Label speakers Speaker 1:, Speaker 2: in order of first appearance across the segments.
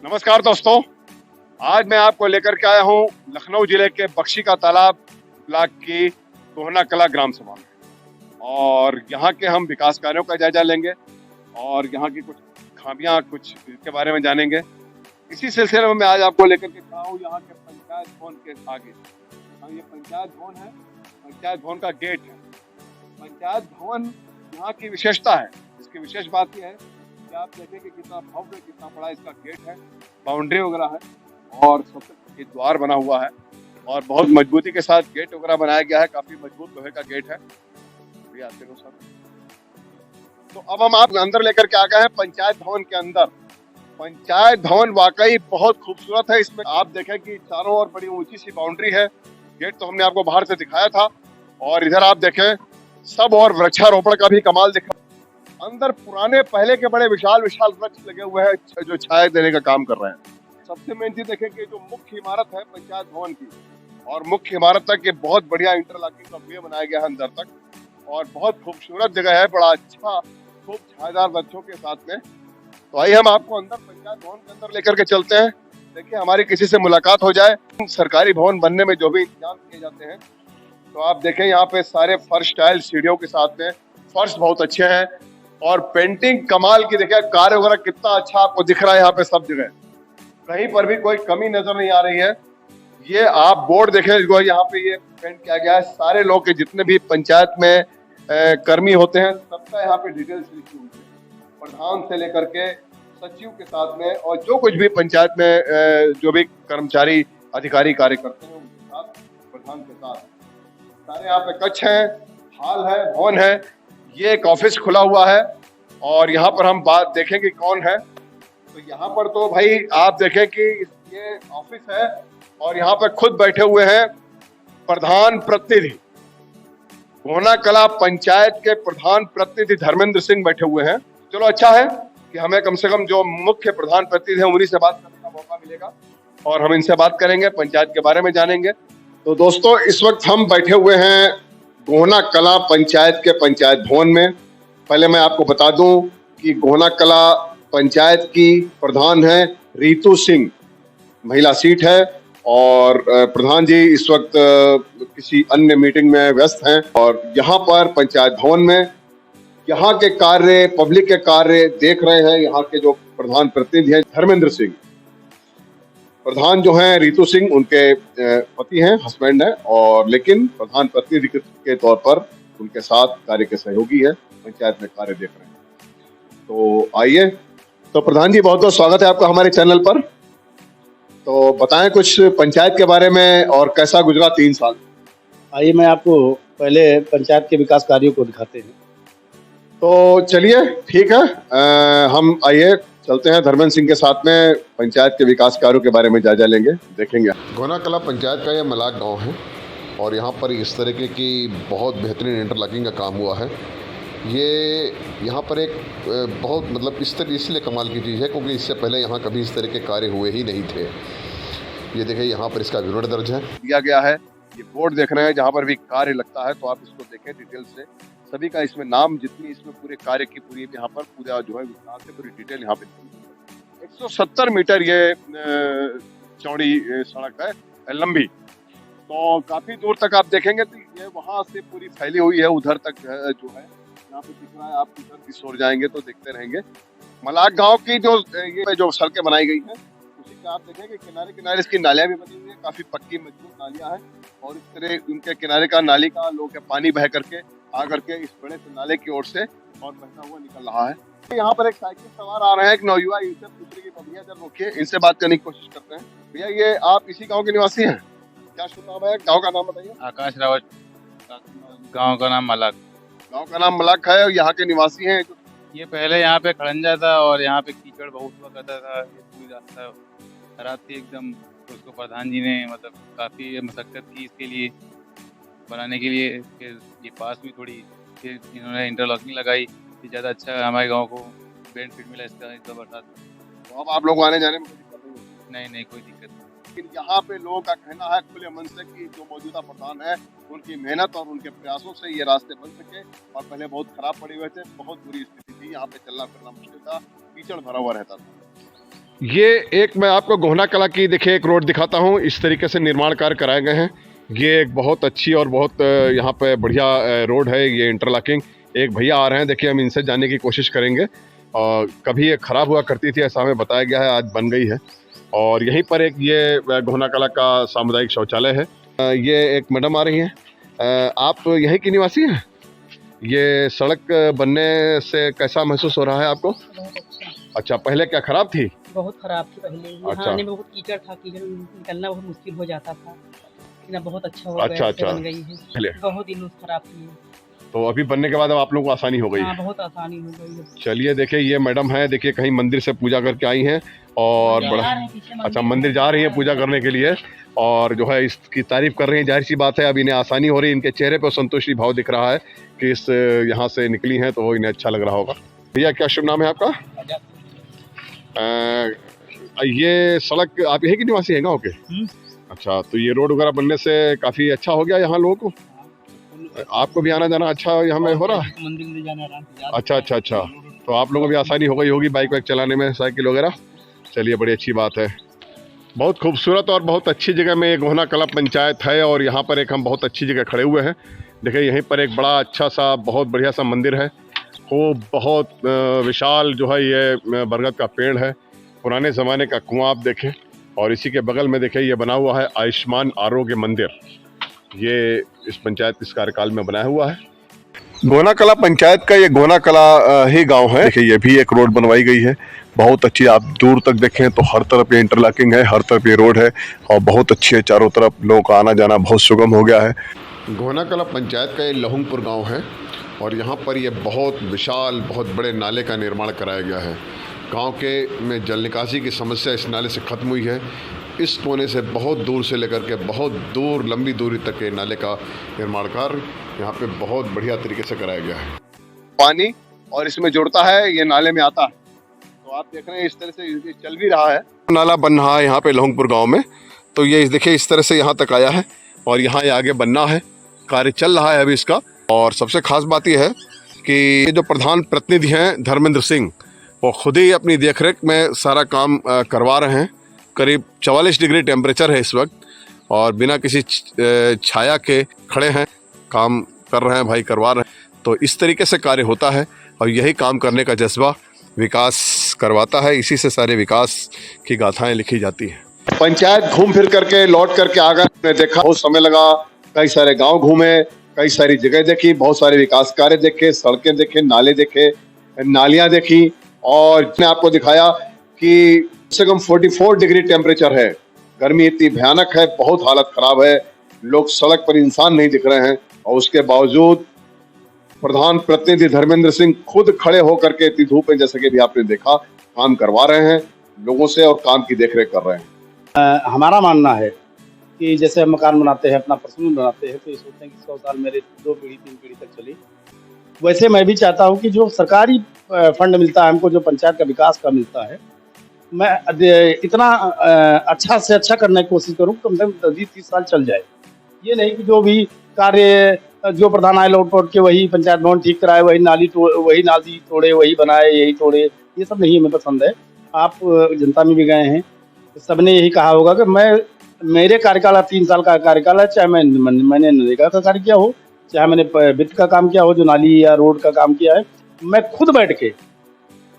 Speaker 1: नमस्कार दोस्तों। आज मैं आपको लेकर के आया हूँ लखनऊ जिले के बख्शी का तालाब ब्लॉक की गोहना कला ग्राम सभा में, और यहाँ के हम विकास कार्यों का जायजा लेंगे और यहाँ की कुछ खामियां कुछ के बारे में जानेंगे। इसी सिलसिले में मैं आज आपको लेकर के खड़ा हूँ यहाँ के पंचायत भवन के आगे। हाँ, ये पंचायत भवन है, पंचायत भवन का गेट है। पंचायत भवन यहाँ की विशेषता है। इसकी विशेष बात यह है कि आप देखें कि कितना भव्य, कितना बड़ा इसका गेट है, बाउंड्री वगैरह है और सबसे द्वार बना हुआ है और बहुत मजबूती के साथ गेट वगैरह बनाया गया है। काफी मजबूत लोहे का गेट है। भी आते हो सब। तो अब हम आप अंदर लेकर के आ गए हैं पंचायत भवन के अंदर। पंचायत भवन वाकई बहुत खूबसूरत है। इसमें आप देखें कि चारों ओर बड़ी ऊंची सी बाउंड्री है। गेट तो हमने आपको बाहर से दिखाया था, और इधर आप देखें सब और वृक्षारोपण का भी कमाल दिखा। अंदर पुराने पहले के बड़े विशाल विशाल वृक्ष लगे हुए हैं जो छाया देने का काम कर रहे हैं। सबसे मेन चीज देखें कि जो मुख्य इमारत है पंचायत भवन की, और मुख्य इमारत तक ये बहुत बढ़िया इंटरलॉकिंग का वे बनाया गया है अंदर तक, और बहुत खूबसूरत जगह है। बड़ा अच्छा खूब छायादार वृक्षों के साथ में। तो आइए हम आपको अंदर पंचायत भवन के अंदर लेकर के चलते हैं। देखिए हमारी किसी से मुलाकात हो जाए। सरकारी भवन बनने में जो भी इंतजाम किए जाते हैं, तो आप देखें यहाँ पे सारे फर्श टाइल सीढ़ियों के साथ में, फर्श बहुत अच्छे हैं और पेंटिंग कमाल की। देखिए कार्य वगैरह कितना अच्छा आपको दिख रहा है यहाँ पे सब जगह, कहीं पर भी कोई कमी नजर नहीं आ रही है। ये आप बोर्ड देखें जो यहाँ पे ये पेंट किया गया है। सारे लोग के जितने भी पंचायत में कर्मी होते हैं सबका यहाँ पे डिटेल्स लिखी हुई है, प्रधान से लेकर के सचिव के साथ में, और जो कुछ भी पंचायत में जो भी कर्मचारी अधिकारी कार्य करते हैं उनके साथ, प्रधान के साथ सारे यहाँ पे कक्ष है, हॉल है, भवन है। ये एक ऑफिस खुला हुआ है और यहाँ पर हम बात देखें कि कौन है। तो यहाँ पर तो भाई आप देखें कि ये ऑफिस है और यहाँ पर खुद बैठे हुए हैं प्रधान प्रतिनिधि, गोहना कला पंचायत के प्रधान प्रतिनिधि धर्मेंद्र सिंह बैठे हुए हैं। चलो अच्छा है कि हमें कम से कम जो मुख्य प्रधान प्रतिनिधि है उन्हीं से बात करने का मौका मिलेगा और हम इनसे बात करेंगे, पंचायत के बारे में जानेंगे। तो दोस्तों इस वक्त हम बैठे हुए हैं गोहना कला पंचायत के पंचायत भवन में। पहले मैं आपको बता दूं कि गोहना कला पंचायत की प्रधान है रीतू सिंह, महिला सीट है, और प्रधान जी इस वक्त किसी अन्य मीटिंग में व्यस्त हैं। और यहाँ पर पंचायत भवन में यहाँ के कार्य, पब्लिक के कार्य देख रहे हैं यहाँ के जो प्रधान प्रतिनिधि हैं धर्मेंद्र सिंह। प्रधान जो हैं रीतू सिंह उनके पति हैं, हस्बैंड हैं, और लेकिन प्रधान प्रतिनिधि के तौर पर उनके साथ कार्य के सहयोगी है, पंचायत में कार्य देख रहे हैं। तो आइए, तो प्रधान जी बहुत बहुत स्वागत है आपका हमारे चैनल पर। तो बताएं कुछ पंचायत के बारे में और कैसा गुजरा 3 साल।
Speaker 2: आइए मैं आपको पहले पंचायत के विकास कार्यों को दिखाते हैं।
Speaker 1: तो चलिए ठीक है, हम आइए चलते हैं धर्मेंद्र सिंह के साथ में, पंचायत के विकास कार्यों के बारे में जायजा लेंगे, देखेंगे।
Speaker 3: गोहना कला पंचायत का यह मलाक गांव है और यहाँ पर इस तरीके की बहुत बेहतरीन इंटरलॉकिंग का काम हुआ है। ये यहाँ पर एक बहुत मतलब इसलिए कमाल की चीज़ है क्योंकि इससे पहले यहाँ कभी इस तरह के कार्य हुए ही नहीं थे। ये देखिए यहाँ पर इसका विवरण दर्ज है,
Speaker 1: दिया गया है। ये बोर्ड देख रहे हैं जहाँ पर भी कार्य लगता है, तो आप इसको देखें डिटेल से, सभी का इसमें नाम, जितनी इसमें पूरे कार्य की पूरी यहाँ पर पूरा जो है विस्तार से पूरी डिटेल यहाँ पे 170 मीटर ये चौड़ी सड़क है, लंबी। तो काफी दूर तक आप देखेंगे तो ये वहां से पूरी फैली हुई है, उधर तक जो है यहाँ पे दिख रहा है। आप उधर इस ओर जाएंगे तो देखते रहेंगे। मलाक गांव की जो सड़कें बनाई गई हैं उसी पे आप देखेंगे किनारे किनारे इसकी नालियां भी बनी हुई है, काफी पक्की मजबूत नालियां हैं, और इस तरह उनके किनारे का नाली का लोग पानी बह करके आ करके इस बड़े से नाले की ओर से और बहता हुआ निकल रहा है। यहाँ पर एक साइकिल सवार आ रहे हैं, एक नौयुवा, इनसे पूछने की भैया जब रोकिए, इनसे बात करने की कोशिश करते हैं। भैया ये आप इसी गांव के निवासी हैं? क्या शुभ नाम है? गांव का नाम बताइए।
Speaker 4: आकाश रावत, गांव का नाम मलाक।
Speaker 1: गांव का नाम मलाक है और यहाँ के निवासी हैं।
Speaker 4: ये पहले यहाँ पे खड़ंजा था और यहाँ पे कीचड़ बहुत हुआ करता था। ये पूरी रास्ता खराब थी एकदम, तो उसको प्रधान जी ने मतलब काफ़ी मशक्कत की इसके लिए बनाने के लिए। फिर ये पास भी थोड़ी, फिर इन्होंने इंटरलॉकिंग लगाई, फिर ज़्यादा अच्छा हमारे गांव को बेनिफिट मिला इसका इस बरसात।
Speaker 1: तो अब आप लोग आने जाने में कोई दिक्कत नहीं?
Speaker 4: नहीं, कोई दिक्कत नहीं।
Speaker 1: लेकिन यहाँ पे लोगों का कहना है खुले मन से कि जो मौजूदा प्रधान है उनकी मेहनत और उनके प्रयासों से ये रास्ते बन सके, और पहले बहुत खराब पड़े हुए थे, बहुत बुरी स्थिति थी, यहाँ पे चलना फिरना मुश्किल था, कीचड़ भरा हुआ रहता था। ये एक मैं आपको गोहना कला की देखिए एक रोड दिखाता हूँ। इस तरीके से निर्माण कार्य कराए गए हैं। ये एक बहुत अच्छी और बहुत यहाँ पे बढ़िया रोड है। ये इंटरलॉकिंग एक भैया आ रहे हैं, देखिए हम इनसे जानने की कोशिश करेंगे। और कभी ये ख़राब हुआ करती थी ऐसा हमें बताया गया है, आज बन गई है। और यहीं पर एक ये गोहना कला का सामुदायिक शौचालय है। ये एक मैडम आ रही हैं। आप यहीं की निवासी हैं? ये सड़क बनने से कैसा महसूस हो रहा है आपको?
Speaker 5: बहुत अच्छा।
Speaker 1: अच्छा, पहले क्या खराब थी?
Speaker 5: बहुत खराब थी पहले। यहाँ
Speaker 1: अच्छा।
Speaker 5: आने में बहुत कीचड़ था, कीचड़ निकलना बहुत मुश्किल हो जाता था, लेकिन अब बहुत अच्छा हो गया,
Speaker 1: अच्छा,
Speaker 5: अच्छे
Speaker 1: अच्छा।
Speaker 5: बन गई है।
Speaker 1: पहले
Speaker 5: बहुत दिनों से खराब थी ये।
Speaker 1: तो अभी बनने के बाद अब आप लोगों को आसानी हो गई
Speaker 5: हाँ,
Speaker 1: है।
Speaker 5: बहुत आसानी हो गई है।
Speaker 1: चलिए देखिए ये मैडम है, देखिए कहीं मंदिर से पूजा करके आई हैं और बड़ा अच्छा मंदिर जा रही है पूजा करने के लिए और जो है इसकी तारीफ कर रही हैं। जाहिर सी बात है अब इन्हें आसानी हो रही है, इनके चेहरे पर संतुष्टि भाव दिख रहा है कि इस यहाँ से निकली हैं तो इन्हें अच्छा लग रहा होगा। भैया क्या शुभ नाम है आपका? ये सड़क आप यहीं की निवासी है गाँव के? अच्छा, तो ये रोड वगैरह बनने से काफी अच्छा हो गया यहाँ लोगों को? आपको भी आना जाना अच्छा यहाँ में हो रहा है?
Speaker 5: मंदिर में जाना आराम से
Speaker 1: अच्छा अच्छा अच्छा, तो आप लोगों को भी आसानी हो गई होगी बाइक वाइक चलाने में, साइकिल वगैरह। चलिए बड़ी अच्छी बात है। बहुत खूबसूरत और बहुत अच्छी जगह में ये गोहना कला पंचायत है और यहाँ पर एक हम बहुत अच्छी जगह खड़े हुए हैं। देखिए यहीं पर एक बड़ा अच्छा सा बहुत बढ़िया सा मंदिर है। खूब बहुत विशाल जो है ये बरगद का पेड़ है, पुराने ज़माने का कुआं आप देखें और इसी के बगल में देखिए ये बना हुआ है आयुष्मान आरोग्य मंदिर। ये इस पंचायत इस कार्यकाल में बनाया हुआ है। गोहना कला पंचायत का ये गोहना कला ही गांव है। देखिए ये भी एक रोड बनवाई गई है बहुत अच्छी। आप दूर तक देखें तो हर तरफ ये इंटरलॉकिंग है, हर तरफ ये रोड है और बहुत अच्छी है। चारों तरफ लोगों का आना जाना बहुत सुगम हो गया है।
Speaker 3: गोहना कला पंचायत का ये लहुंगपुर गांव है और यहाँ पर ये बहुत विशाल बहुत बड़े नाले का निर्माण कराया गया है। गांव के में जल निकासी की समस्या इस नाले से ख़त्म हुई है। इस कोने से बहुत दूर से लेकर के बहुत दूर लंबी दूरी तक ये नाले का निर्माण कार्य यहाँ पे बहुत बढ़िया तरीके से कराया गया है।
Speaker 1: पानी और इसमें जुड़ता है, ये नाले में आता है। तो आप देख रहे हैं इस तरह से ये चल भी रहा है, नाला बन रहा है यहाँ पे लहुंगपुर गांव में। तो ये देखिए इस तरह से यहाँ तक आया है और यहाँ ये आगे बनना है, कार्य चल रहा है अभी इसका। और सबसे खास बात यह है कि ये जो प्रधान प्रतिनिधि हैं धर्मेंद्र सिंह, वो खुद ही अपनी देखरेख में सारा काम करवा रहे हैं। करीब 44 डिग्री टेम्परेचर है इस वक्त और बिना किसी छाया के खड़े हैं, काम कर रहे हैं भाई, करवा रहे हैं। तो इस तरीके से कार्य होता है और यही काम करने का जज्बा विकास करवाता है। इसी से सारे विकास की गाथाएं लिखी जाती हैं। पंचायत घूम फिर करके लौट करके आकर हमने देखा, बहुत समय लगा, कई सारे गांव घूमे, कई सारी जगह देखी, बहुत सारे विकास कार्य देखे, सड़कें देखे, नाले देखे, नालियां देखी और मैं आपको दिखाया कि कम से कम 44 डिग्री टेम्परेचर है। गर्मी इतनी भयानक है, बहुत हालत खराब है, लोग सड़क पर इंसान नहीं दिख रहे हैं और उसके बावजूद प्रधान प्रतिनिधि धर्मेंद्र सिंह खुद खड़े होकर के इतनी धूप में, जैसे कि भी आपने देखा, काम करवा रहे हैं लोगों से और काम की देखरेख कर रहे हैं।
Speaker 2: हमारा मानना है कि जैसे हम मकान बनाते हैं, अपना पर्सनल बनाते हैं, तो ये सोचते हैं कि 100 साल मेरे 2 पीढ़ी 3 पीढ़ी तक चली। वैसे मैं भी चाहता हूँ कि जो सरकारी फंड मिलता है हमको, जो पंचायत का विकास का मिलता है, मैं इतना अच्छा से अच्छा करने की कोशिश करूँ, कम से कम 20-30 साल चल जाए। ये नहीं कि जो भी कार्य जो प्रधान आए लौट के वही पंचायत भवन ठीक कराए, वही नाली तोड़े, वही बनाए, यही तोड़े, ये सब नहीं हमें पसंद है। आप जनता में भी गए हैं, सबने यही कहा होगा कि मेरे कार्यकाल 3 साल का कार्यकाल है, चाहे मैंने नरेगा का कार्य किया हो, चाहे मैंने वित्त का काम किया हो, जो नाली या रोड का काम किया है, मैं खुद बैठ के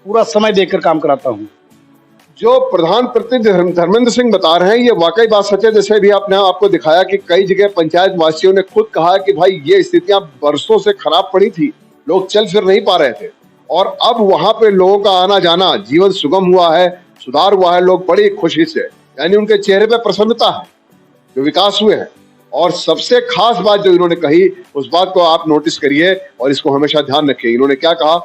Speaker 2: पूरा समय देकर काम कराता हूँ।
Speaker 1: जो प्रधान प्रतिनिधि धर्मेंद्र सिंह बता रहे हैं ये वाकई बात सच है। जैसे भी आपने आपको दिखाया कि कई जगह पंचायत वासियों ने खुद कहा कि भाई ये स्थितियां बरसों से खराब पड़ी थी, लोग चल फिर नहीं पा रहे थे और अब वहां पे लोगों का आना जाना, जीवन सुगम हुआ है, सुधार हुआ है, लोग बड़ी खुशी से, यानी उनके चेहरे पे प्रसन्नता है, जो विकास हुए हैं। और सबसे खास बात जो इन्होंने कही, उस बात को आप नोटिस करिए और इसको हमेशा ध्यान रखिए। इन्होंने क्या कहा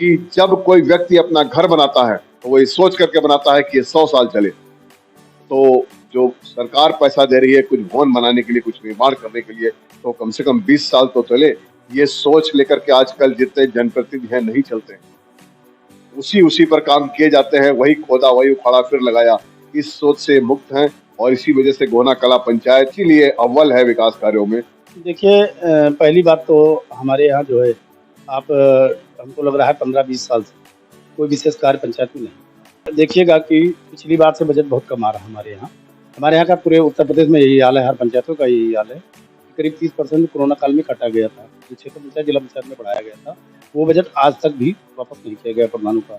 Speaker 1: कि जब कोई व्यक्ति अपना घर बनाता है तो वो ये सोच करके बनाता है कि ये 100 साल चले। तो जो सरकार पैसा दे रही है कुछ भवन बनाने के लिए, कुछ निर्माण करने के लिए, तो कम से कम 20 साल तो चले, ये सोच लेकर के आजकल जितने जनप्रतिनिधि हैं नहीं चलते, उसी पर काम किए जाते हैं, वही खोदा वही उखाड़ा फिर लगाया, इस सोच से मुक्त हैं और इसी वजह से गोहना कला पंचायत के लिए अव्वल है विकास कार्यों में।
Speaker 2: देखिए पहली बात तो हमारे यहाँ जो है, आप हमको लग रहा है 15-20 साल से कोई विशेष कार्य पंचायत में नहीं। देखिएगा कि पिछली बार से बजट बहुत कम आ रहा है हमारे यहाँ। हमारे यहाँ का पूरे उत्तर प्रदेश में यही हाल है, हर पंचायतों का यही हाल है। करीब 30% कोरोना काल में काटा गया था, जो क्षेत्र पंचायत, जिला पंचायत में बढ़ाया गया था, वो बजट आज तक भी वापस नहीं किया गया प्रधानों का।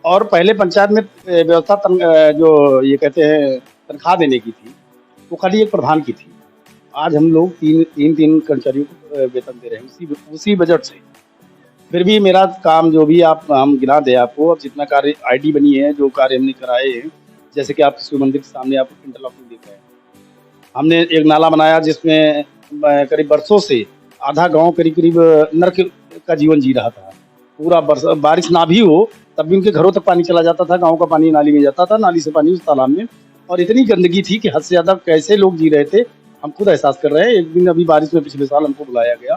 Speaker 2: और पहले पंचायत में व्यवस्था जो ये कहते हैं तनख्वाह देने की थी, वो खाली एक प्रधान की थी। आज हम लोग तीन कर्मचारियों को वेतन दे रहे हैं उसी बजट से। फिर भी मेरा काम जो भी हम गिना दें आपको, अब जितना कार्य आईडी बनी है, जो कार्य हमने कराए हैं, जैसे कि आप शिव मंदिर के सामने आप इंटरलॉकिंग देख रहे हैं, हमने एक नाला बनाया जिसमें करीब बरसों से आधा गांव करीब नर्क का जीवन जी रहा था। पूरा बारिश ना भी हो तब भी उनके घरों तक पानी चला जाता था, गांव का पानी नाली में जाता था, नाली से पानी उस तालाब में, और इतनी गंदगी थी कि हद से ज्यादा कैसे लोग जी रहे थे हम खुद एहसास कर रहे हैं। एक दिन अभी बारिश में पिछले साल हमको बुलाया गया,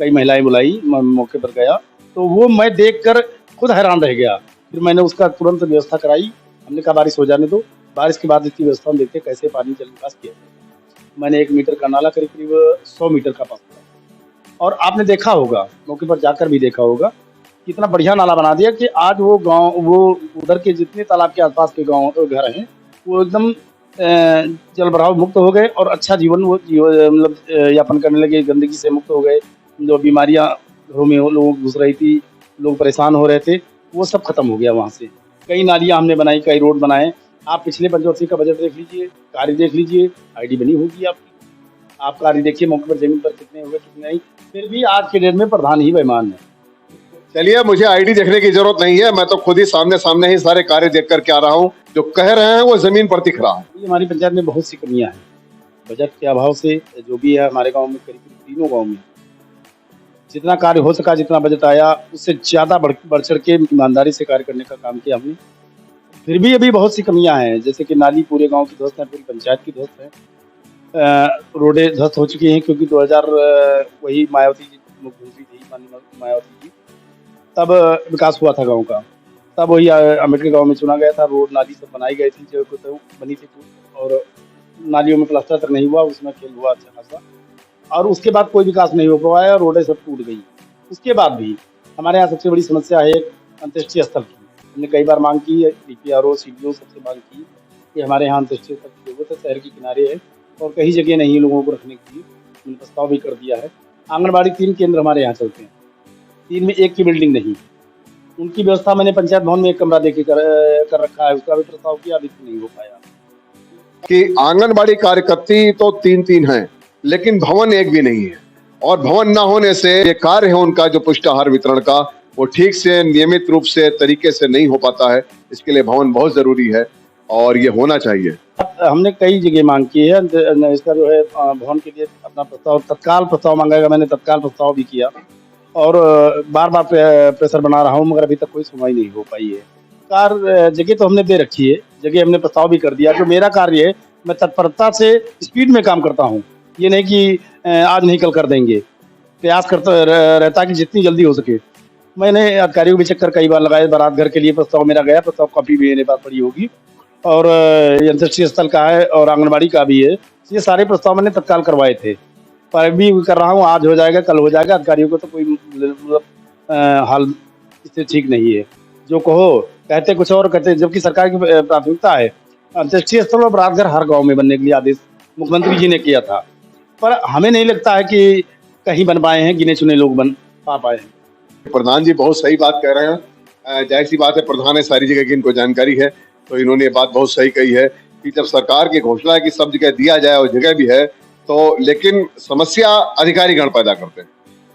Speaker 2: कई महिलाएं बुलाई, मौके पर गया, तो वो मैं देखकर खुद हैरान रह गया। फिर मैंने उसका तुरंत व्यवस्था कराई। हमने कहा बारिश हो जाने दो, बारिश के बाद इसकी व्यवस्था हम देखते कैसे पानी जल निकास किया जाए। मैंने 1 मीटर का नाला करीब 100 मीटर का पास किया, और आपने देखा होगा, मौके पर जाकर भी देखा होगा, कितना बढ़िया नाला बना दिया कि आज वो गांव, वो उधर के जितने तालाब के आसपास के गांव घर हैं, वो एकदम जल भराव मुक्त हो गए और अच्छा जीवन मतलब यापन करने लगे, गंदगी से मुक्त हो गए। जो बीमारियां घरों में लोगों को घुस रही थी, लोग परेशान हो रहे थे, वो सब खत्म हो गया वहाँ से। कई नालियां हमने बनाई, कई रोड बनाए। आप पिछले पंचवर्षीय का बजट देख लीजिए, कार्य देख लीजिए, आईडी बनी होगी आपकी, आप कार्य देखिए मौके पर जमीन पर कितने हुए कितने नहीं। फिर भी आज के डेट में प्रधान ही बेईमान है।
Speaker 1: चलिए, मुझे आईडी देखने की जरूरत नहीं है, मैं तो खुद ही सामने ही सारे कार्य देख करके आ रहा हूँ। जो कह रहे हैं वो जमीन पर दिख रहा है।
Speaker 2: ये हमारी पंचायत में बहुत सी कमियां हैं बजट के अभाव से। जो भी है हमारे गांव में, करीब तीनों गांव में जितना कार्य हो सका, जितना बजट आया, उससे ज्यादा बढ़ चढ़ के ईमानदारी से कार्य करने का काम किया हमने। फिर भी अभी बहुत सी कमियां हैं, जैसे कि नाली पूरे गांव की ध्वस्त है, पूरी पंचायत की ध्वस्त है। रोडें ध्वस्त हो चुकी हैं, क्योंकि 2000 वही मायावती जी मुख्यमंत्री थी, माननीय मायावती जी, तब विकास हुआ था गांव का। तब वही अम्बेडकर गांव में चुना गया था, रोड नाली सब बनाई गई थी, जो तो बनी थी, और नालियों में प्लास्टर तक नहीं हुआ, उसमें खेल हुआ अच्छा खासा, और उसके बाद कोई विकास नहीं हो पाया, रोडें सब टूट गई। उसके बाद भी हमारे यहाँ सबसे बड़ी समस्या है अंत्येष्टि स्थल की। हमने कई बार मांग की है, DPRO CDO सबसे मांग की कि हमारे यहाँ अंत्येष्टि स्थल की जरूरत है, शहर के किनारे है और कई जगह नहीं लोगों को रखने के लिए, हमने प्रस्ताव भी कर दिया है। आंगनबाड़ी 3 केंद्र हमारे यहाँ चलते हैं, 3 में एक की बिल्डिंग नहीं, उनकी व्यवस्था मैंने पंचायत भवन में एक कमरा देके कर रखा है, उसका भी प्रस्ताव किया, अभी नहीं हो पाया।
Speaker 1: कि आंगनबाड़ी कार्यकर्ती तो 3 हैं, लेकिन भवन एक भी नहीं है, और भवन न होने से ये कार्य है उनका जो पुष्टाहार वितरण का, वो ठीक से नियमित रूप से तरीके से नहीं हो पाता है। इसके लिए भवन बहुत जरूरी है और ये होना चाहिए।
Speaker 2: हमने कई जगह मांग की है इसका, जो है भवन के लिए अपना प्रस्ताव, तत्काल प्रस्ताव मांगेगा, मैंने तत्काल प्रस्ताव भी किया और बार बार प्रेशर बना रहा हूँ, मगर अभी तक कोई सुनवाई नहीं हो पाई है। जगह तो हमने दे रखी है, जगह हमने प्रस्ताव भी कर दिया। जो मेरा कार्य है, मैं तत्परता से स्पीड में काम करता हूँ, ये नहीं कि आज नहीं कल कर देंगे, प्रयास करता रहता कि जितनी जल्दी हो सके। मैंने अधिकारियों के भी चक्कर कई बार लगाए, बारात घर के लिए प्रस्ताव मेरा गया, प्रस्ताव कॉपी भी मेरे पास पड़ी होगी, और अंत्येष्टि स्थल का है और आंगनबाड़ी का भी है। ये सारे प्रस्ताव मैंने तत्काल करवाए थे, पर भी कर रहा हूँ, आज हो जाएगा कल हो जाएगा। अधिकारियों को तो कोई मतलब हाल इससे ठीक नहीं है, जो कहो कहते कुछ और करते, जबकि सरकार की प्राथमिकता है अंत्येष्टि स्थल और बारात घर हर गाँव में बनने के लिए आदेश मुख्यमंत्री जी ने किया था, पर हमें नहीं लगता है कि कहीं बन पाए हैं, गिने चुने लोग बन पाए हैं।
Speaker 1: प्रधान जी बहुत सही बात कह रहे हैं। जाहिर सी बात है, प्रधान है, सारी जगह की इनको जानकारी है, तो इन्होंने ये बात बहुत सही कही है कि जब सरकार की घोषणा है कि सब जगह दिया जाए और जगह भी है, तो लेकिन समस्या अधिकारी गण पैदा करते हैं।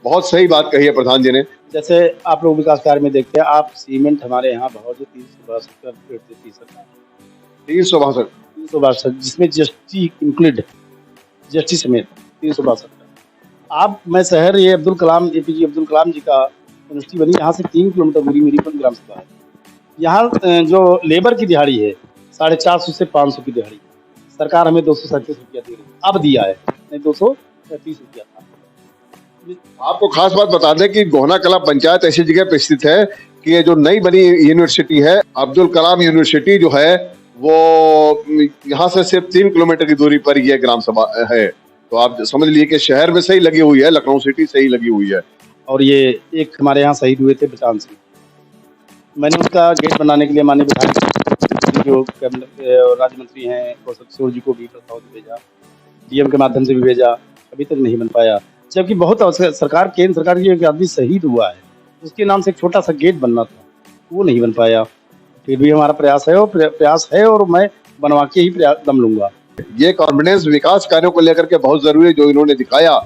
Speaker 1: बहुत सही बात कही है प्रधान जी ने।
Speaker 2: जैसे आप लोग विकास कार्य में देखते हैं, आप सीमेंट हमारे यहाँ बहुत 362 रुपये देती है सरकार, 362, जिसमें GST इंक्लूड, GST समेत 362। आप मैं शहर, ये अब्दुल कलाम, APJ अब्दुल कलाम जी का यूनिवर्सिटी बनी, यहाँ से 3 किलोमीटर दूरी मेरी ग्राम सभा है। यहाँ जो लेबर की दिहाड़ी है 450 से 500 की दिहाड़ी, सरकार हमें 237 रुपया दे रही है, अब दिया है, नहीं 230 रुपया था।
Speaker 1: आपको खास बात बता दें कि गोहना कला पंचायत ऐसी जगह पे स्थित है कि ये जो नई बनी यूनिवर्सिटी है, अब्दुल कलाम यूनिवर्सिटी जो है, वो यहाँ से सिर्फ 3 किलोमीटर की दूरी पर ये ग्राम सभा है। तो आप समझ लीजिए कि शहर में सही लगी हुई है, लखनऊ सिटी सही लगी हुई है।
Speaker 2: और ये एक हमारे यहाँ शहीद हुए थे बचान सिंह, मैंने उसका गेट बनाने के लिए माननीय विधायक जो कैबिनेट राज्य मंत्री हैं कौशल किशोर जी को भी प्रस्ताव भेजा, डीएम के माध्यम से भी भेजा, अभी तक नहीं बन पाया। जबकि बहुत सरकार, केंद्र सरकार की एक आदमी शहीद हुआ है, उसके नाम से एक छोटा सा गेट बनना था, वो नहीं बन पाया। फिर भी हमारा प्रयास है, और प्रयास है, और मैं बनवा के ही दम लूंगा।
Speaker 1: ये कॉन्फिडेंस विकास कार्यों को लेकर के बहुत जरूरी है जो इन्होंने दिखाया।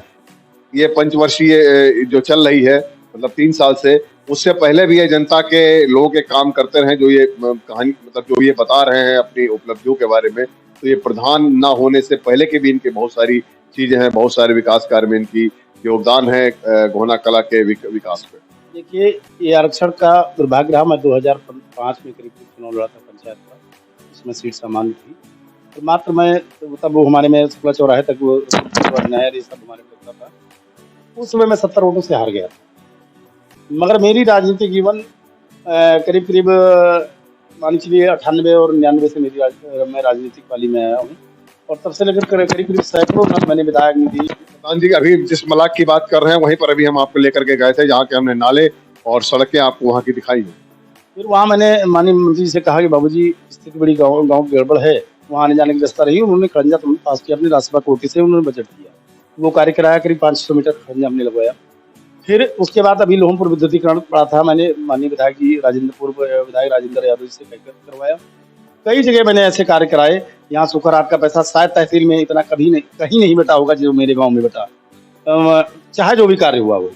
Speaker 1: ये पंचवर्षीय जो चल रही है, मतलब 3 साल से, उससे पहले भी ये जनता के लोगों के काम करते रहे, जो ये कहानी मतलब जो ये बता रहे हैं अपनी उपलब्धियों के बारे में। तो ये प्रधान ना होने से पहले के भी इनके बहुत सारी चीजें हैं, बहुत सारे विकास कार्य में इनकी योगदान है गोहना कला के विकास में।
Speaker 2: देखिए, ये आरक्षण का दुर्भाग्य रहा। मैं 2005 में करीब चुनाव लड़ा था पंचायत का, उसमें सीट सामान्य थी, तो मात्र मैं तब वो हमारे में शुक्ला चौराहे तक वो नहर ये सब हमारे में था। उस समय मैं 70 वोटों से हार गया था। मगर मेरी राजनीतिक जीवन करीब करीब मान चलिए 98 और 99 से मैं राजनीतिक पाली में आया हूँ, और तब से लेकर करीब करीब सैकड़ों मैंने विधायक निधि।
Speaker 1: प्रधान जी, अभी जिस मलाक की बात कर रहे हैं वहीं पर अभी हम आपको लेकर के गए थे, जहाँ के हमने नाले और सड़कें आपको वहाँ की दिखाई हैं।
Speaker 2: फिर वहाँ मैंने माननीय मंत्री से कहा कि बाबूजी स्थिति बड़ी गाँव की गड़बड़ है, वहाँ आने जाने की व्यवस्था रही। उन्होंने खड़ंजा तुरंत पास किया, अपनी राज्यसभा कोटे से उन्होंने बजट दिया, वो कार्य कराया, करीब 500 मीटर खड़ंजा हमने लगवाया। फिर उसके बाद अभी लोहमपुर विद्युतीकरण पड़ा था, मैंने माननीय विधायक जी पूर्व विधायक राजेंद्र यादव जी से कहकर करवाया। कई जगह मैंने ऐसे कार्य कराए। यहाँ सुखरात का पैसा शायद तहसील में इतना कहीं नहीं बटा होगा जो मेरे गांव में बटा। चाहे जो भी कार्य हुआ वो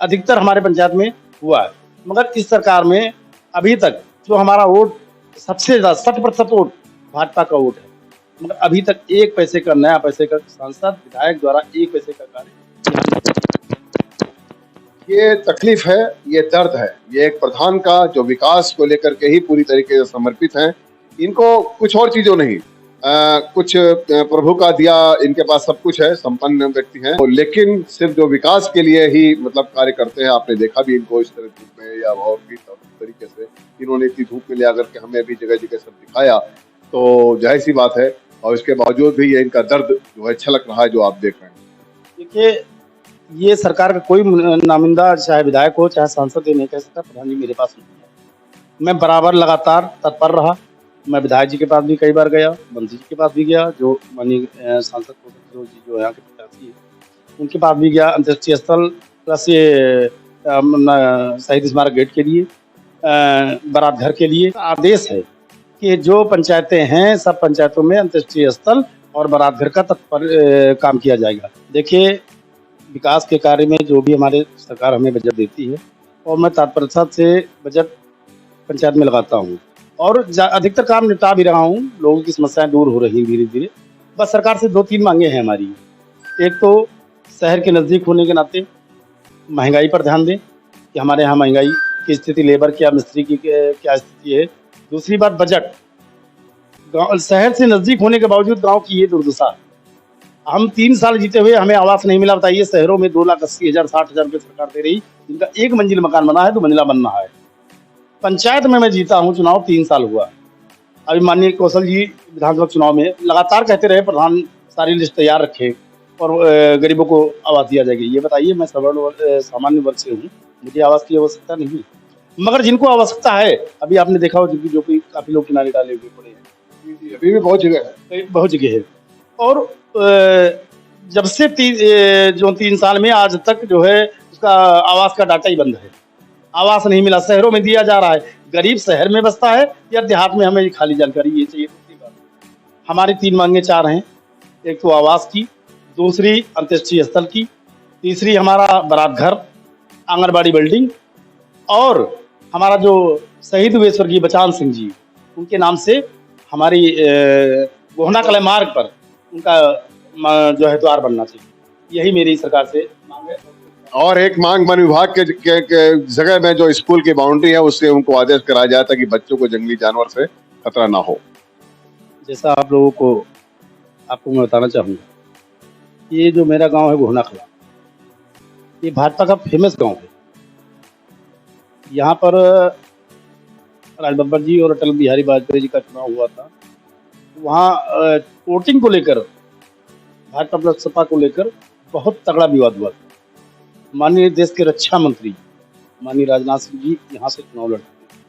Speaker 2: अधिकतर हमारे पंचायत में हुआ है। मगर इस सरकार में अभी तक जो हमारा वोट सबसे ज्यादा 60% वोट भाजपा का वोट है, मगर अभी तक 1 पैसे का, नया पैसे का सांसद विधायक द्वारा 1 पैसे का कार्य।
Speaker 1: ये तकलीफ है, ये दर्द है, ये एक प्रधान का जो विकास को लेकर के ही पूरी तरीके से समर्पित हैं। इनको कुछ और चीजों नहीं, कुछ प्रभु का दिया, इनके पास सब कुछ है, संपन्न व्यक्ति हैं, लेकिन सिर्फ जो विकास के लिए ही मतलब कार्य करते हैं। आपने देखा भी इनको इस तरह धूप में या और भी तरीके से इन्होंने इतनी धूप में ले आकर के हमें अभी जगह जगह सब दिखाया, तो जाहिर सी बात है। और इसके बावजूद भी ये इनका दर्द जो है छलक रहा है, जो आप देख रहे हैं।
Speaker 2: देखिए, ये सरकार का कोई नामिंदा, चाहे विधायक हो चाहे सांसद, ये नहीं कह सकता प्रधान जी मेरे पास नहीं है। मैं बराबर लगातार तत्पर रहा। मैं विधायक जी के पास भी कई बार गया, मंत्री जी के पास भी गया, जो माननीय सांसद जी जो यहाँ के प्रत्याशी है उनके पास भी गया। अंत्येष्टि स्थल प्लस ये शहीद स्मारक गेट के लिए, बारात घर के लिए आदेश है कि जो पंचायतें हैं सब पंचायतों में अंत्येष्टि स्थल और बारात घर का तत्पर काम किया जाएगा। देखिए, विकास के कार्य में जो भी हमारे सरकार हमें बजट देती है, और मैं तत्परता से बजट पंचायत में लगाता हूँ, और अधिकतर काम निपटा भी रहा हूँ। लोगों की समस्याएं दूर हो रही हैं धीरे धीरे। बस सरकार से 2-3 मांगे हैं हमारी। एक तो शहर के नज़दीक होने के नाते महंगाई पर ध्यान दें कि हमारे यहाँ महंगाई की स्थिति, लेबर की या मिस्त्री की क्या स्थिति है। दूसरी बात, बजट। गाँव शहर से नज़दीक होने के बावजूद गाँव की ये दुर्दशा। हम 3 साल जीते हुए हमें आवास नहीं मिला। बताइए, शहरों में 2,80,000 60,000 रुपये सरकार दे रही, जिनका 1 मंजिल मकान बना है, 2 मंजिला बन रहा है। पंचायत में मैं जीता हूँ, चुनाव 3 साल हुआ। अभी माननीय कौशल जी विधानसभा चुनाव में लगातार कहते रहे प्रधान सारी लिस्ट तैयार रखे और गरीबों को आवास दिया जाएगी। ये बताइए, मैं सामान्य वर्ग से हूँ, मुझे आवास की आवश्यकता नहीं, मगर जिनको आवश्यकता है, अभी आपने देखा हो जो कि काफी लोग किनारे डाले हुए पड़े हैं,
Speaker 1: अभी भी बहुत जगह है,
Speaker 2: बहुत जगह है। और जब से 3 साल में आज तक जो है उसका आवास का डाटा ही बंद है। आवास नहीं मिला, शहरों में दिया जा रहा है। गरीब शहर में बसता है या देहात में, हमें खाली जानकारी ये चाहिए। दूसरी बात, हमारी 3 मांगे 4 हैं। एक तो आवास की, दूसरी अंत्येष्टि स्थल की, तीसरी हमारा बारात घर, आंगनबाड़ी बिल्डिंग, और हमारा जो शहीद हुए स्वर्गीय बचान सिंह जी, उनके नाम से हमारी गोहना कला मार्ग पर उनका जो है द्वार बनना चाहिए। यही मेरी सरकार से मांग है।
Speaker 1: और एक मांग वन विभाग के जगह में जो स्कूल की बाउंड्री है उससे उनको आदेश कराया जाए ताकि बच्चों को जंगली जानवर से खतरा ना हो।
Speaker 2: जैसा आप लोगों को आपको मैं बताना चाहूँगा, ये जो मेरा गांव है गोहना कला, ये भाजपा का फेमस गांव है। यहाँ पर राज बब्बर जी और अटल बिहारी वाजपेयी जी का चुनाव हुआ था। वहाँ वोटिंग को लेकर, भाजपा प्लस सपा को लेकर बहुत तगड़ा विवाद हुआ था। माननीय देश के रक्षा मंत्री माननीय राजनाथ सिंह जी यहाँ से चुनाव लड़ते थे।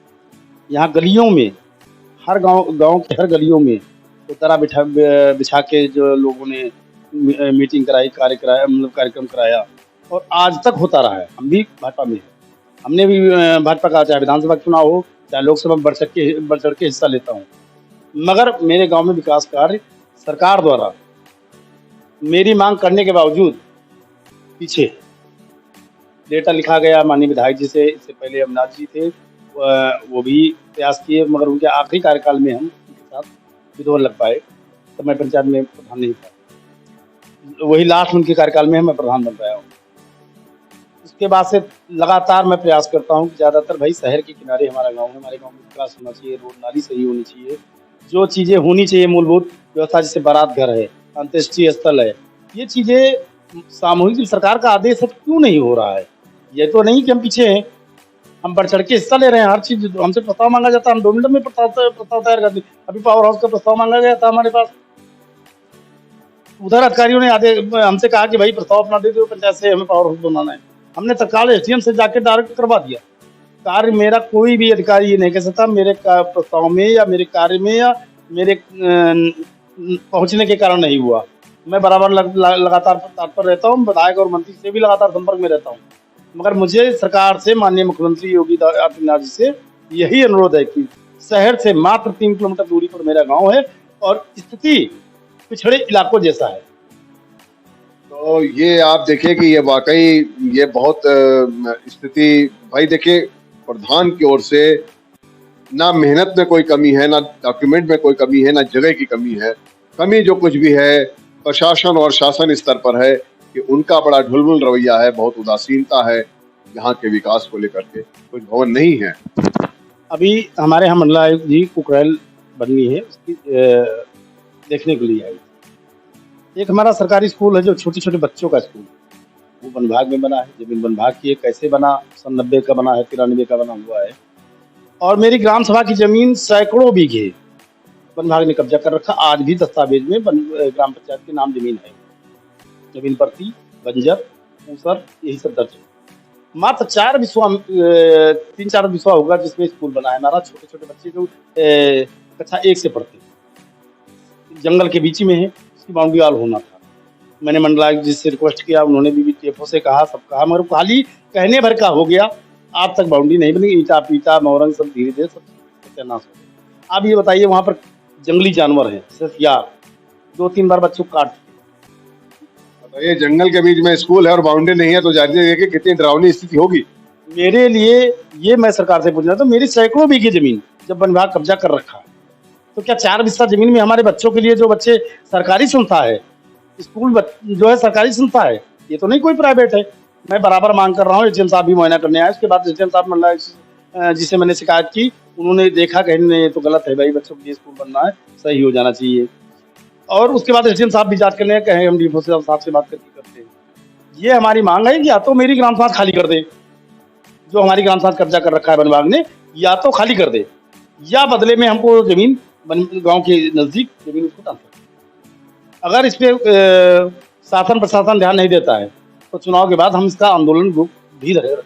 Speaker 2: यहाँ गलियों में, हर गांव के हर गलियों में उतरा बिछा के जो लोगों ने मीटिंग कराई, कार्यक्रम कराया और आज तक होता रहा है। हम भी भाजपा में हैं, हमने भी भाजपा का चाहे विधानसभा चुनाव हो चाहे लोकसभा में बढ़ चढ़ के हिस्सा लेता हूँ। मगर मेरे गांव में विकास कार्य सरकार द्वारा मेरी मांग करने के बावजूद पीछे डेटा लिखा गया माननीय विधायक जी से, इससे पहले अमरनाथ जी थे, वो भी प्रयास किए मगर उनके आखिरी कार्यकाल में हम उनके साथ विधवा लग पाए, तो मैं पंचायत में प्रधान नहीं था। वही लास्ट उनके कार्यकाल में मैं प्रधान बन पाया हूँ। उसके बाद से लगातार मैं प्रयास करता हूँ कि ज़्यादातर भाई शहर के किनारे हमारा गाँव है, हमारे गाँव में विकास होना चाहिए, रोड नाली सही होनी चाहिए, जो चीज़ें होनी चाहिए मूलभूत व्यवस्था, जैसे बारात घर है, अंत्येष्टि स्थल है, ये चीज़ें सामूहिक सरकार का आदेश है, क्यों नहीं हो रहा है? ये तो नहीं कि हम पीछे हैं, हम बढ़ चढ़ के हिस्सा ले रहे हैं। हर चीज़ हमसे प्रस्ताव मांगा जाता है, हम 2 मिनट में प्रस्ताव तैयार कर दी। अभी पावर हाउस का प्रस्ताव मांगा गया था हमारे पास, उधर अधिकारियों ने हमसे कहा कि भाई प्रस्ताव अपना दे दो पंचायत से, हमें पावर हाउस बनाना है। हमने तत्काल एसडीएम से जाके डायरेक्ट करवा दिया कार्य। मेरा कोई भी अधिकारी ये नहीं कह सकता मेरे प्रस्ताव में या मेरे कार्य में या मेरे पहुंचने के कारण नहीं हुआ। मैं बराबर लगातार तत्पर रहता हूँ, विधायक और मंत्री से भी लगातार संपर्क में रहता हूँ, मगर मुझे सरकार से, माननीय मुख्यमंत्री योगी आदित्यनाथ जी से यही अनुरोध है कि शहर से मात्र 3 किलोमीटर दूरी पर मेरा गाँव है और स्थिति पिछड़े इलाकों जैसा है।
Speaker 1: तो ये आप देखिए कि ये वाकई ये बहुत स्थिति, भाई देखिए प्रधान की ओर से ना मेहनत में कोई कमी है, ना डॉक्यूमेंट में कोई कमी है, ना जगह की कमी है। कमी जो कुछ भी है प्रशासन और शासन स्तर पर है कि उनका बड़ा ढुलमुल रवैया है, बहुत उदासीनता है यहाँ के विकास को लेकर के, कुछ भवन नहीं है।
Speaker 2: अभी हमारे यहाँ मंडला आयुक्त जी कुकरेल बननी है, उसकी देखने के लिए आई। एक हमारा सरकारी स्कूल है जो छोटे छोटे बच्चों का स्कूल, वो वन विभाग में बना है। जमीन वन विभाग की है, कैसे बना, 90 का बना है, 93 का बना हुआ है। और मेरी ग्राम सभा की जमीन सैकड़ों बीघे वन विभाग ने कब्जा कर रखा। आज भी दस्तावेज में ग्राम पंचायत के नाम जमीन है, जमीन परती, बंजर, ऊसर, यही सब दर्ज है। मात्र 3-4 बिस्वा होगा जिसमें स्कूल बना है हमारा। छोटे छोटे बच्चे जो कक्षा 1 से पढ़ते, जंगल के बीच में है, उसकी बाउंड्री वाल होना था। मैंने मंडलायुक्त जी से रिक्वेस्ट किया, उन्होंने भी टीएफओ से कहा, सब कहा, मगर खाली कहने भर का हो गया। आज तक बाउंड्री नहीं बनी, ईटा पीटा मोरंग सब धीरे धीरे सब सत्यानाश हो गया। आप ये बताइए, वहाँ पर जंगली जानवर है, सिर्फ यार 2-3 बार बच्चों को काट,
Speaker 1: ये जंगल के बीच में स्कूल है और बाउंड्री नहीं है, तो जानिए देखिए कितनी डरावनी स्थिति होगी।
Speaker 2: मेरे लिए ये मैं सरकार से पूछना था, मेरी सैकड़ों बीघे जमीन जब वन विभाग कब्जा कर रखा है, तो क्या 4 बिस्सा जमीन में हमारे बच्चों के लिए, जो बच्चे सरकारी संस्था है, स्कूल जो है सरकारी संस्था है, ये तो नहीं कोई प्राइवेट है। मैं बराबर मांग कर रहा हूँ। एसडीएम साहब भी मुआयना करने आए, उसके बाद एसडीएम साहब मंडला जिसे मैंने शिकायत की, उन्होंने देखा कहने तो गलत है भाई, बच्चों के लिए स्कूल बनना है, सही हो जाना चाहिए। और उसके बाद एसडीएम साहब भी जांच करने कहे, हम डीएफओ साहब से बात करके करते हैं। ये हमारी मांग है कि या तो मेरी ग्राम सभा खाली कर दे, जो हमारी ग्राम सभा कब्जा कर रखा है वन विभाग ने, या तो खाली कर दे, या बदले में हमको जमीन गांव के नजदीक जमीन उसको ट्रांसफर। अगर इस पे शासन प्रशासन ध्यान नहीं देता है तो चुनाव के बाद हम इसका आंदोलन भी रखेंगे।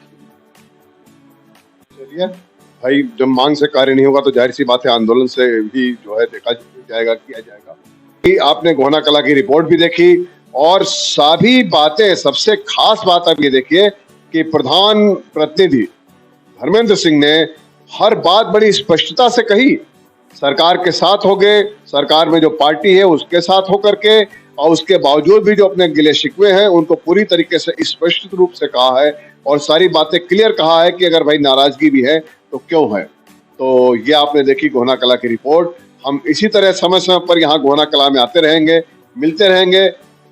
Speaker 1: चलिए भाई, जब मांग से कार्य नहीं होगा तो जाहिर सी बात है आंदोलन से भी जो है देखा जाएगा, किया जाएगा। आपने गोहना कला की रिपोर्ट भी देखी और सभी बातें, सबसे खास बात आप ये देखिए कि प्रधान प्रतिनिधि धर्मेंद्र सिंह ने हर बात बड़ी स्पष्टता से कही। सरकार के साथ हो गए, सरकार में जो पार्टी है उसके साथ होकर के, और उसके बावजूद भी जो अपने गिले शिकवे हैं उनको पूरी तरीके से स्पष्ट रूप से कहा है और सारी बातें क्लियर कहा है कि अगर भाई नाराजगी भी है तो क्यों है। तो ये आपने देखी गोहना कला की रिपोर्ट। हम इसी तरह समय समय पर यहाँ गोहना कला में आते रहेंगे, मिलते रहेंगे,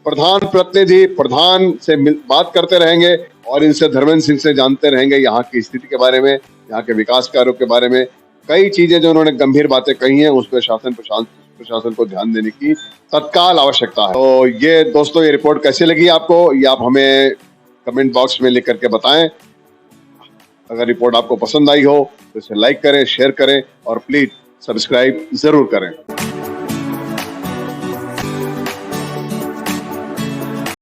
Speaker 1: प्रधान प्रतिनिधि प्रधान से बात करते रहेंगे और इनसे धर्मेंद्र सिंह से जानते रहेंगे यहाँ की स्थिति के बारे में, यहाँ के विकास कार्यों के बारे में। कई चीजें जो उन्होंने गंभीर बातें कही हैं उस पर शासन प्रशासन को ध्यान देने की तत्काल आवश्यकता है। तो ये दोस्तों, ये रिपोर्ट कैसे लगी आपको, ये आप हमें कमेंट बॉक्स में लिख करके बताएं। अगर रिपोर्ट आपको पसंद आई हो तो इसे लाइक करें, शेयर करें और प्लीज सब्सक्राइब जरूर करें।